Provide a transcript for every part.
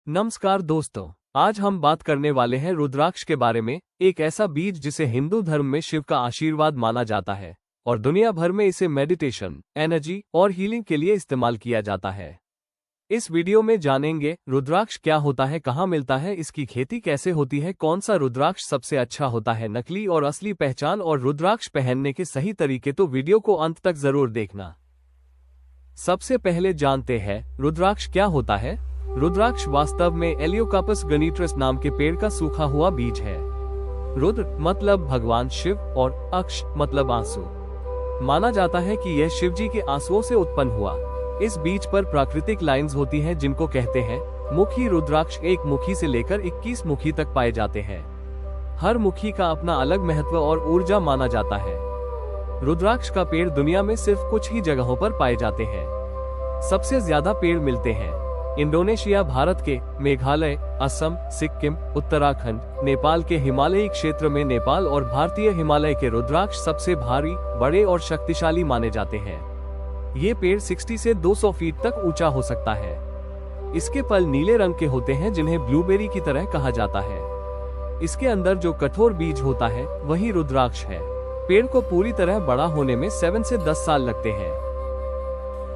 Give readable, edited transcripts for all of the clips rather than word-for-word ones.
नमस्कार दोस्तों, आज हम बात करने वाले हैं रुद्राक्ष के बारे में। एक ऐसा बीज जिसे हिंदू धर्म में शिव का आशीर्वाद माना जाता है और दुनिया भर में इसे मेडिटेशन, एनर्जी और हीलिंग के लिए इस्तेमाल किया जाता है। इस वीडियो में जानेंगे रुद्राक्ष क्या होता है, कहाँ मिलता है, इसकी खेती कैसे होती है, कौन सा रुद्राक्ष सबसे अच्छा होता है, नकली और असली पहचान और रुद्राक्ष पहनने के सही तरीके। तो वीडियो को अंत तक जरूर देखना। सबसे पहले जानते हैं रुद्राक्ष क्या होता है। रुद्राक्ष वास्तव में एलियोकार्पस गनीट्रस नाम के पेड़ का सूखा हुआ बीज है। रुद्र मतलब भगवान शिव और अक्ष मतलब आंसू। माना जाता है कि यह शिव जी के आंसुओं से उत्पन्न हुआ। इस बीज पर प्राकृतिक लाइंस होती हैं जिनको कहते हैं मुखी। रुद्राक्ष एक मुखी से लेकर 21 मुखी तक पाए जाते हैं। हर मुखी का अपना अलग महत्व और ऊर्जा माना जाता है। रुद्राक्ष का पेड़ दुनिया में सिर्फ कुछ ही जगहों पर पाए जाते हैं। सबसे ज्यादा पेड़ मिलते हैं इंडोनेशिया, भारत के मेघालय, असम, सिक्किम, उत्तराखंड, नेपाल के हिमालयी क्षेत्र में। नेपाल और भारतीय हिमालय के रुद्राक्ष सबसे भारी, बड़े और शक्तिशाली माने जाते हैं। ये पेड़ 60 से 200 फीट तक ऊंचा हो सकता है। इसके फल नीले रंग के होते हैं जिन्हें ब्लूबेरी की तरह कहा जाता है। इसके अंदर जो कठोर बीज होता है वही रुद्राक्ष है। पेड़ को पूरी तरह बड़ा होने में 7 से 10 साल लगते हैं।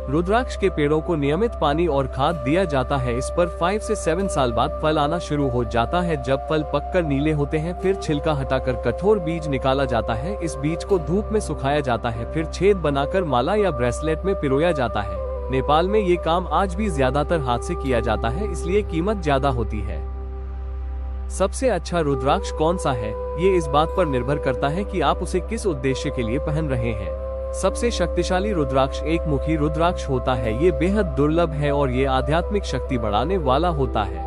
रुद्राक्ष के पेड़ों को नियमित पानी और खाद दिया जाता है। इस पर 5 से 7 साल बाद फल आना शुरू हो जाता है। जब फल पककर नीले होते हैं फिर छिलका हटाकर कठोर बीज निकाला जाता है। इस बीज को धूप में सुखाया जाता है, फिर छेद बनाकर माला या ब्रेसलेट में पिरोया जाता है। नेपाल में ये काम आज भी ज्यादातर हाथ से किया जाता है, इसलिए कीमत ज्यादा होती है। सबसे अच्छा रुद्राक्ष कौन सा है, ये इस बात पर निर्भर करता है कि आप उसे किस उद्देश्य के लिए पहन रहे हैं। सबसे शक्तिशाली रुद्राक्ष एक मुखी रुद्राक्ष होता है। ये बेहद दुर्लभ है और ये आध्यात्मिक शक्ति बढ़ाने वाला होता है।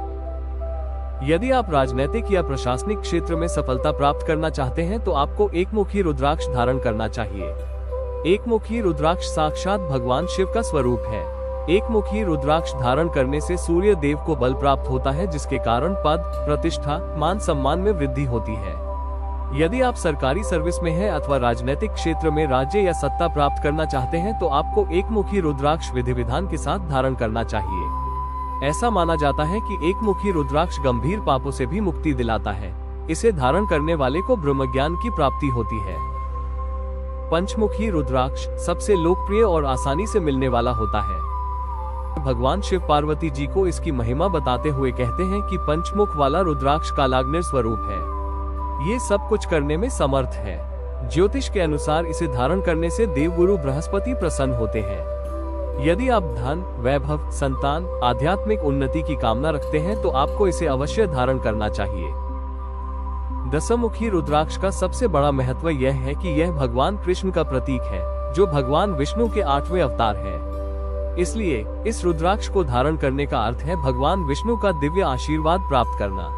यदि आप राजनीतिक या प्रशासनिक क्षेत्र में सफलता प्राप्त करना चाहते हैं तो आपको एक मुखी रुद्राक्ष धारण करना चाहिए। एक मुखी रुद्राक्ष साक्षात भगवान शिव का स्वरूप है। एक मुखी रुद्राक्ष धारण करने से सूर्य देव को बल प्राप्त होता है, जिसके कारण पद, प्रतिष्ठा, मान सम्मान में वृद्धि होती है। यदि आप सरकारी सर्विस में हैं अथवा राजनीतिक क्षेत्र में राज्य या सत्ता प्राप्त करना चाहते हैं तो आपको एक मुखी रुद्राक्ष विधि विधान के साथ धारण करना चाहिए। ऐसा माना जाता है कि एक मुखी रुद्राक्ष गंभीर पापों से भी मुक्ति दिलाता है। इसे धारण करने वाले को ब्रह्म ज्ञान की प्राप्ति होती है। पंचमुखी रुद्राक्ष सबसे लोकप्रिय और आसानी से मिलने वाला होता है। भगवान शिव पार्वती जी को इसकी महिमा बताते हुए कहते हैं कि पंचमुख वाला रुद्राक्ष कालाग्नि स्वरूप है। ये सब कुछ करने में समर्थ है। ज्योतिष के अनुसार इसे धारण करने से देवगुरु बृहस्पति प्रसन्न होते हैं। यदि आप धन, वैभव, संतान, आध्यात्मिक उन्नति की कामना रखते हैं तो आपको इसे अवश्य धारण करना चाहिए। दशमुखी रुद्राक्ष का सबसे बड़ा महत्व यह है कि यह भगवान कृष्ण का प्रतीक है, जो भगवान विष्णु के 8वें अवतार है। इसलिए इस रुद्राक्ष को धारण करने का अर्थ है भगवान विष्णु का दिव्य आशीर्वाद प्राप्त करना।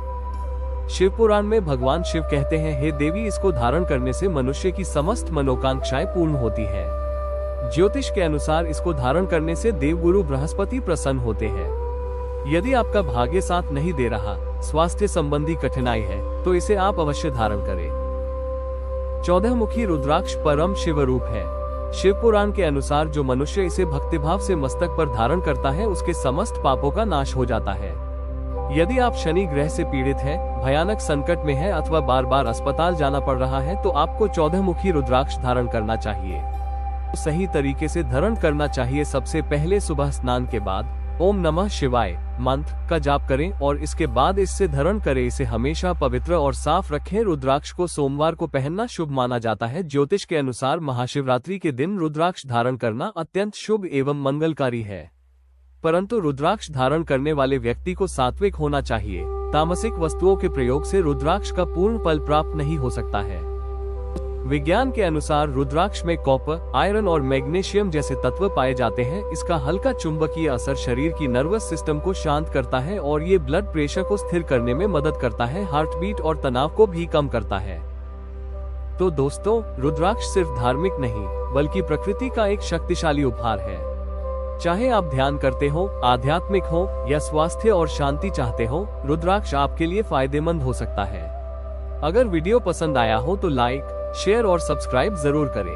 शिव पुराण में भगवान शिव कहते हैं, हे देवी, इसको धारण करने से मनुष्य की समस्त मनोकांक्षाएं पूर्ण होती है। ज्योतिष के अनुसार इसको धारण करने से देवगुरु बृहस्पति प्रसन्न होते हैं। यदि आपका भाग्य साथ नहीं दे रहा, स्वास्थ्य संबंधी कठिनाई है, तो इसे आप अवश्य धारण करें। 14 मुखी रुद्राक्ष परम शिव रूप है। शिव पुराण के अनुसार जो मनुष्य इसे भक्तिभाव से मस्तक पर धारण करता है उसके समस्त पापों का नाश हो जाता है। यदि आप शनि ग्रह से पीड़ित हैं, भयानक संकट में हैं अथवा बार बार अस्पताल जाना पड़ रहा है तो आपको 14 मुखी रुद्राक्ष धारण करना चाहिए। सही तरीके से धारण करना चाहिए। सबसे पहले सुबह स्नान के बाद ओम नमः शिवाय मंत्र का जाप करें और इसके बाद इससे धारण करें। इसे हमेशा पवित्र और साफ रखें। रुद्राक्ष को सोमवार को पहनना शुभ माना जाता है। ज्योतिष के अनुसार महाशिवरात्रि के दिन रुद्राक्ष धारण करना अत्यंत शुभ एवं मंगलकारी है। परंतु रुद्राक्ष धारण करने वाले व्यक्ति को सात्विक होना चाहिए। तामसिक वस्तुओं के प्रयोग से रुद्राक्ष का पूर्ण फल प्राप्त नहीं हो सकता है। विज्ञान के अनुसार रुद्राक्ष में कॉपर, आयरन और मैग्नीशियम जैसे तत्व पाए जाते हैं। इसका हल्का चुंबकीय असर शरीर की नर्वस सिस्टम को शांत करता है और ये ब्लड प्रेशर को स्थिर करने में मदद करता है। हार्ट बीट और तनाव को भी कम करता है। तो दोस्तों, रुद्राक्ष सिर्फ धार्मिक नहीं बल्कि प्रकृति का एक शक्तिशाली उपहार है। चाहे आप ध्यान करते हो, आध्यात्मिक हो या स्वास्थ्य और शांति चाहते हो, रुद्राक्ष आपके लिए फायदेमंद हो सकता है। अगर वीडियो पसंद आया हो तो लाइक, शेयर और सब्सक्राइब जरूर करें।